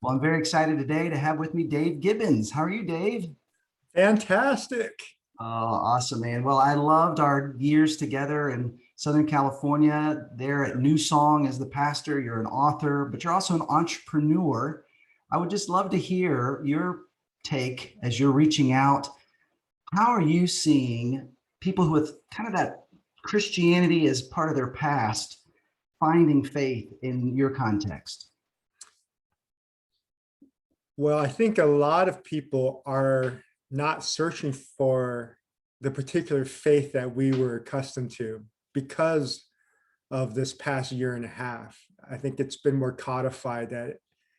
Well, I'm very excited today to have with me Dave Gibbons. How are you, Dave? Fantastic. Oh, awesome, man. Well, I loved our years together in Southern California, there at Newsong as the pastor. You're an author, but you're also an entrepreneur. I would just love to hear your take as you're reaching out. How are you seeing people who with kind of that Christianity as part of their past finding faith in your context? Well, I think a lot of people are not searching for the particular faith that we were accustomed to because of this past year and a half. I think it's been more codified that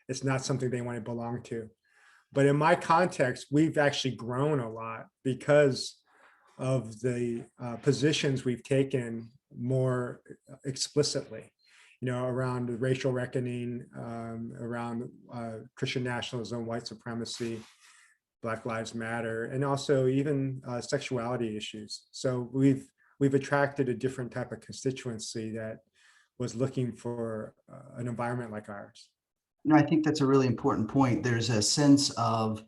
it's not something they want to belong to. But in my context, we've actually grown a lot because of the positions we've taken more explicitly, around the racial reckoning, around Christian nationalism, white supremacy, Black Lives Matter, and also even sexuality issues. So we've attracted a different type of constituency that was looking for an environment like ours. I think that's a really important point. There's a sense of,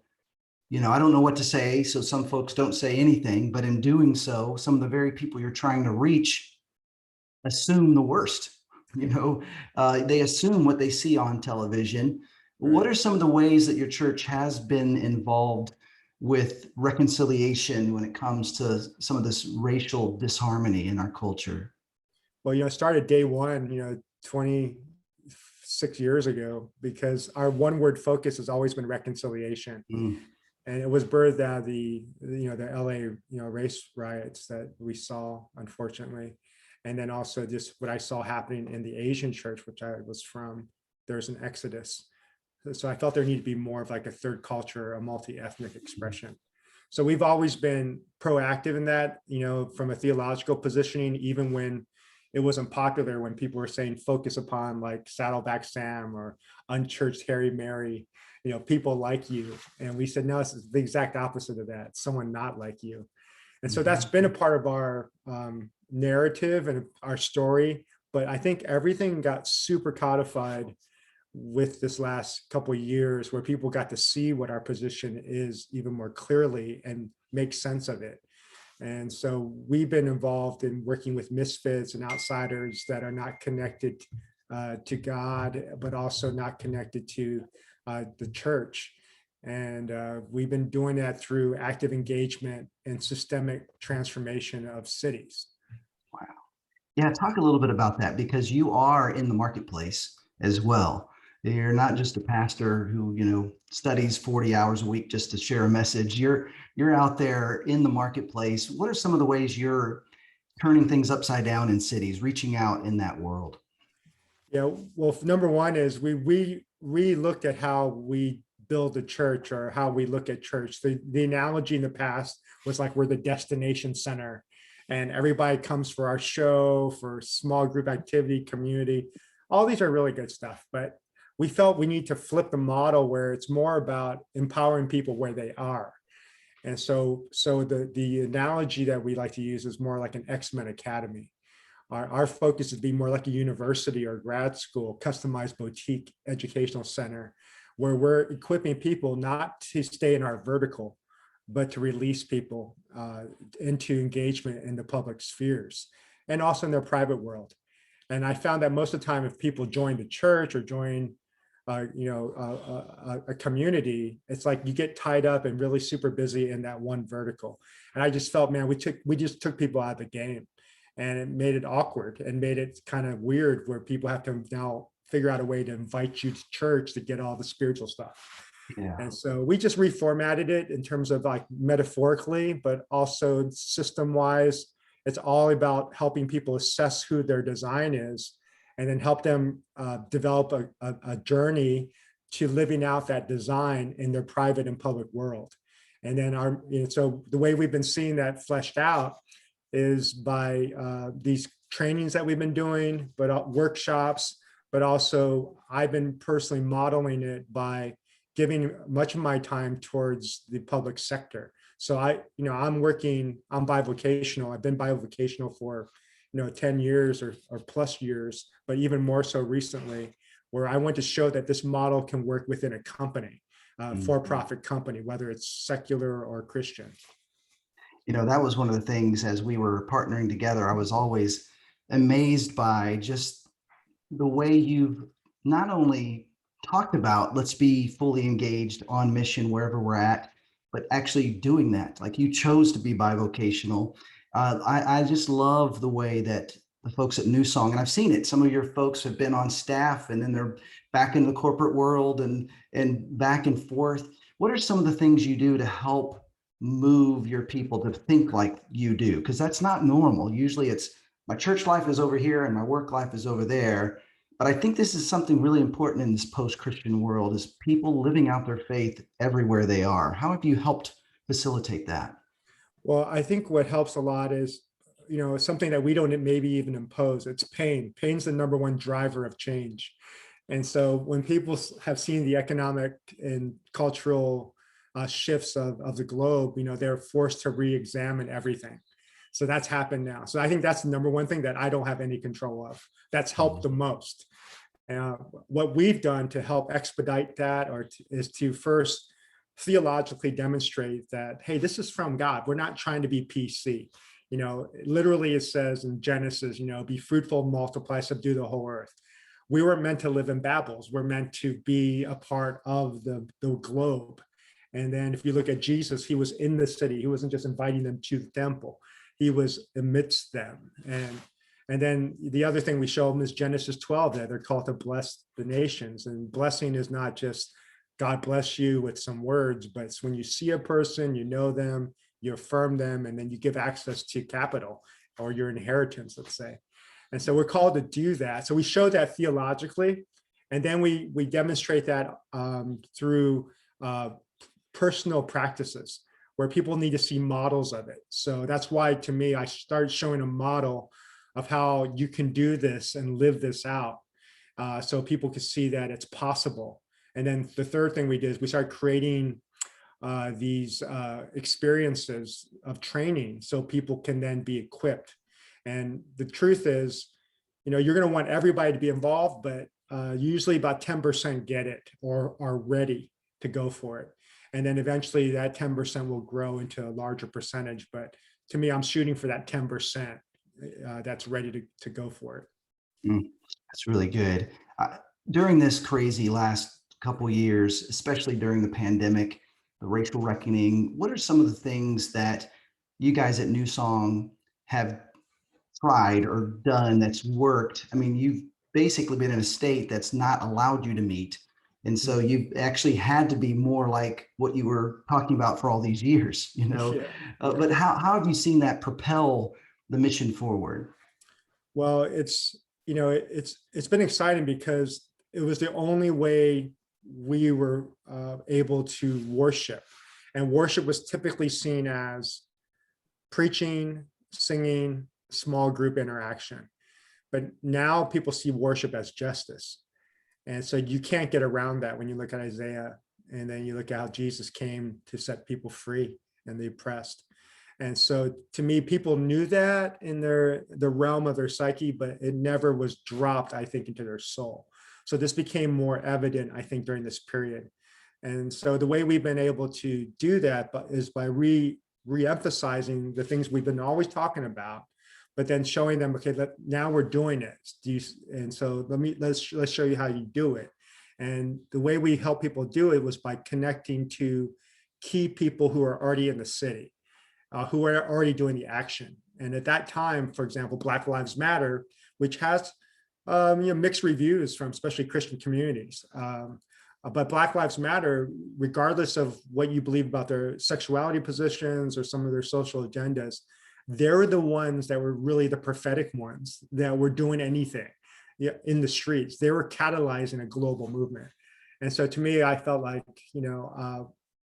I don't know what to say, so some folks don't say anything, but in doing so, some of the very people you're trying to reach assume the worst. They assume what they see on television. What Right. are some of the ways that your church has been involved with reconciliation when it comes to some of this racial disharmony in our culture? Well, I started day one, 26 years ago, because our one word focus has always been reconciliation. Mm. And it was birthed out of the LA, race riots that we saw, unfortunately. And then also just what I saw happening in the Asian church, which I was from, there's an exodus. So I felt there needed to be more of like a third culture, a multi-ethnic expression. So we've always been proactive in that, from a theological positioning, even when it wasn't popular, when people were saying focus upon like Saddleback Sam or unchurched Harry Mary, people like you. And we said, no, it's the exact opposite of that. Someone not like you. And so that's been a part of our narrative and our story. But I think everything got super codified with this last couple of years, where people got to see what our position is even more clearly and make sense of it. And so we've been involved in working with misfits and outsiders that are not connected to God, but also not connected to the church. And we've been doing that through active engagement and systemic transformation of cities. Wow. Yeah, talk a little bit about that because you are in the marketplace as well. You're not just a pastor who, studies 40 hours a week just to share a message. You're out there in the marketplace. What are some of the ways you're turning things upside down in cities, reaching out in that world? Yeah, well, number one is we looked at how we build a church, or how we look at church. The analogy in the past was like we're the destination center, and everybody comes for our show, for small group activity, community. All these are really good stuff, but we felt we need to flip the model where it's more about empowering people where they are. And so the analogy that we like to use is more like an X-Men Academy. Our focus is to be more like a university or grad school, customized boutique educational center, where we're equipping people not to stay in our vertical, but to release people into engagement in the public spheres and also in their private world. And I found that most of the time, if people join the church or join a community, it's like you get tied up and really super busy in that one vertical. And I just felt, man, we just took people out of the game, and it made it awkward and made it kind of weird, where people have to now figure out a way to invite you to church to get all the spiritual stuff. Yeah. And so we just reformatted it in terms of like metaphorically, but also system wise. It's all about helping people assess who their design is, and then help them develop a journey to living out that design in their private and public world. And then so the way we've been seeing that fleshed out is by these trainings that we've been doing, but workshops, but also I've been personally modeling it by giving much of my time towards the public sector. So I'm bivocational. I've been bivocational for 10 years or plus years, but even more so recently, where I want to show that this model can work within a company, for-profit company, whether it's secular or Christian. That was one of the things as we were partnering together, I was always amazed by just the way you've not only talked about, let's be fully engaged on mission wherever we're at, but actually doing that. Like you chose to be bivocational. I just love the way that the folks at Newsong, and I've seen it, some of your folks have been on staff and then they're back in the corporate world and back and forth. What are some of the things you do to help move your people to think like you do? Because that's not normal. Usually it's my church life is over here and my work life is over there. But I think this is something really important in this post-Christian world, is people living out their faith everywhere they are. How have you helped facilitate that? Well, I think what helps a lot is, something that we don't maybe even impose. It's pain. Pain's the number one driver of change. And so when people have seen the economic and cultural shifts of the globe, they're forced to re-examine everything. So that's happened now. So I think that's the number one thing that I don't have any control of. That's helped the most. What we've done to help expedite that is to first theologically demonstrate that, hey, this is from God. We're not trying to be PC. Literally it says in Genesis, be fruitful, multiply, subdue the whole earth. We weren't meant to live in Babels. We're meant to be a part of the globe. And then if you look at Jesus, he was in the city. He wasn't just inviting them to the temple. He was amidst them. And then the other thing we show them is Genesis 12, that they're called to bless the nations. And blessing is not just God bless you with some words, but it's when you see a person, you know them, you affirm them, and then you give access to capital or your inheritance, let's say. And so we're called to do that. So we show that theologically, and then we demonstrate that through personal practices where people need to see models of it. So that's why, to me, I started showing a model of how you can do this and live this out, so people can see that it's possible. And then the third thing we did is we started creating these experiences of training so people can then be equipped. And the truth is, you're going to want everybody to be involved, but usually about 10% get it or are ready to go for it. And then eventually that 10% will grow into a larger percentage. But to me, I'm shooting for that 10% that's ready to go for it. That's really good. During this crazy last couple years, especially during the pandemic, the racial reckoning, what are some of the things that you guys at Newsong have tried or done that's worked? I mean, you've basically been in a state that's not allowed you to meet. And so you've actually had to be more like what you were talking about for all these years, Yeah. But how have you seen that propel the mission forward? Well, it's been exciting because it was the only way we were able to worship. And worship was typically seen as preaching, singing, small group interaction. But now people see worship as justice. And so you can't get around that when you look at Isaiah, and then you look at how Jesus came to set people free and the oppressed. And so to me, people knew that in the realm of their psyche, but it never was dropped, I think, into their soul. So this became more evident, I think, during this period. And so the way we've been able to do that is by re-emphasizing the things we've been always talking about, but then showing them, okay, now we're doing it. And so let's show you how you do it. And the way we help people do it was by connecting to key people who are already in the city, who are already doing the action. And at that time, for example, Black Lives Matter, which has mixed reviews from especially Christian communities. But Black Lives Matter, regardless of what you believe about their sexuality positions or some of their social agendas, they're the ones that were really the prophetic ones that were doing anything in the streets. They were catalyzing a global movement. And so to me, I felt like,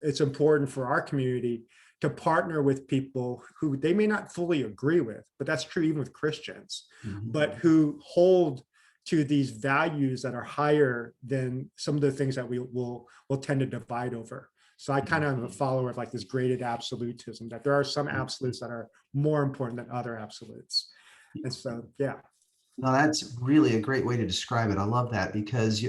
it's important for our community to partner with people who they may not fully agree with, but that's true even with Christians, but who hold to these values that are higher than some of the things that we will tend to divide over. So I kind of am a follower of like this graded absolutism, that there are some absolutes that are more important than other absolutes. And so, yeah. No, that's really a great way to describe it. I love that because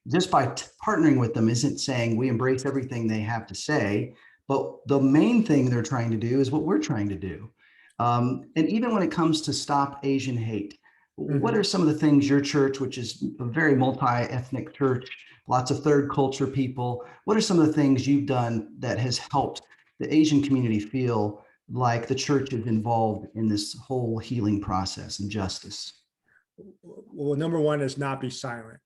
just by partnering with them isn't saying we embrace everything they have to say, but the main thing they're trying to do is what we're trying to do. And even when it comes to Stop Asian Hate, what are Mhm. some of the things your church, which is a very multi-ethnic church, lots of third culture people, what are some of the things you've done that has helped the Asian community feel like the church is involved in this whole healing process and justice? Well, number one is not be silent.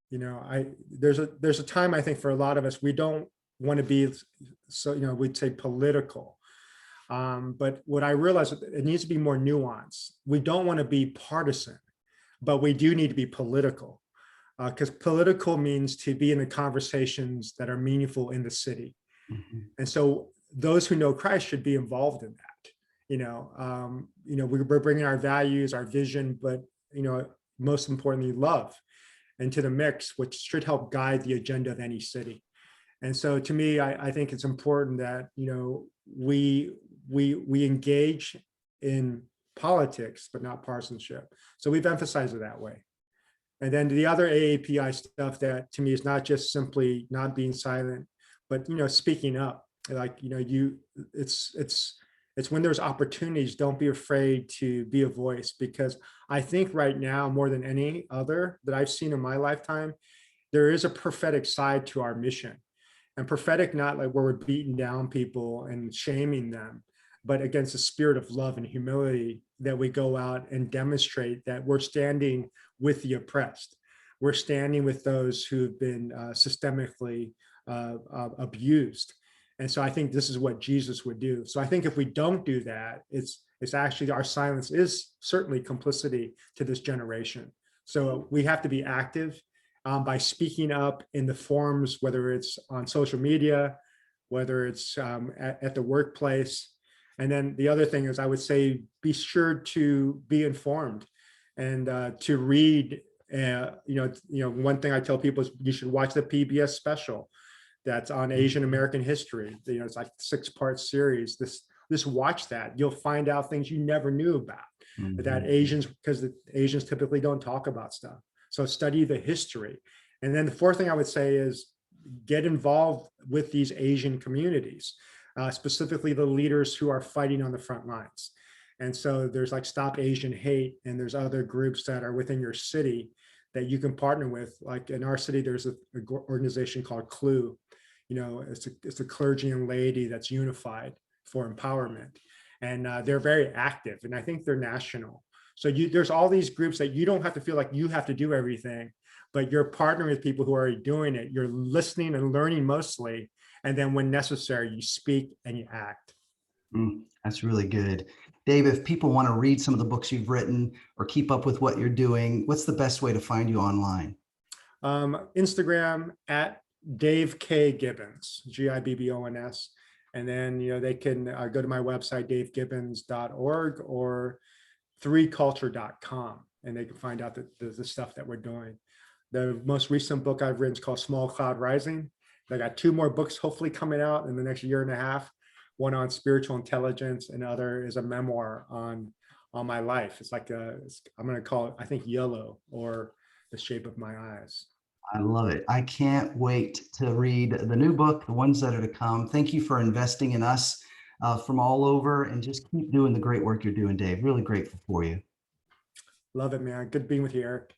You know, there's a time I think for a lot of us we don't want to be so we'd say political. But what I realized it needs to be more nuanced. We don't want to be partisan, but we do need to be political because political means to be in the conversations that are meaningful in the city. Mhm. And so those who know Christ should be involved in that. We're bringing our values, our vision, but most importantly, love into the mix, which should help guide the agenda of any city. And so, to me, I think it's important that we engage in politics, but not partisanship. So we've emphasized it that way. And then the other AAPI stuff that to me is not just simply not being silent, but speaking up. Like it's when there's opportunities, don't be afraid to be a voice, because I think right now more than any other that I've seen in my lifetime, there is a prophetic side to our mission. And prophetic, not like where we're beating down people and shaming them, but against the spirit of love and humility that we go out and demonstrate that we're standing with the oppressed. We're standing with those who've been systemically abused. And so I think this is what Jesus would do. So I think if we don't do that, it's actually our silence is certainly complicity to this generation. So we have to be active by speaking up in the forums, whether it's on social media, whether it's at the workplace. And then the other thing is, I would say, be sure to be informed and to read. One thing I tell people is you should watch the PBS special that's on Asian American history. It's like 6-part series. This watch that. You'll find out things you never knew about. That Mhm. Asians, because the Asians typically don't talk about stuff. So study the history. And then the fourth thing I would say is get involved with these Asian communities, specifically the leaders who are fighting on the front lines. And so there's like Stop Asian Hate, and there's other groups that are within your city that you can partner with. Like in our city, there's an organization called CLUE. It's a clergy and laity that's unified for empowerment. And they're very active, and I think they're national. So there's all these groups that you don't have to feel like you have to do everything, but you're partnering with people who are already doing it. You're listening and learning mostly. And then when necessary, you speak and you act. That's really good. Dave, if people want to read some of the books you've written or keep up with what you're doing, what's the best way to find you online? Instagram at Dave K. Gibbons, Gibbons. And then, they can go to my website, davegibbons.org or 3culture.com, and they can find out the stuff that we're doing. The most recent book I've written is called Small Cloud Rising. I got 2 more books hopefully coming out in the next year and a half. One on spiritual intelligence, and other is a memoir on my life. It's like I'm going to call it, I think, Yellow, or The Shape of My Eyes. I love it. I can't wait to read the new book, the ones that are to come. Thank you for investing in us from all over, and just keep doing the great work you're doing, Dave. Really grateful for you. Love it, man. Good being with you, Eric.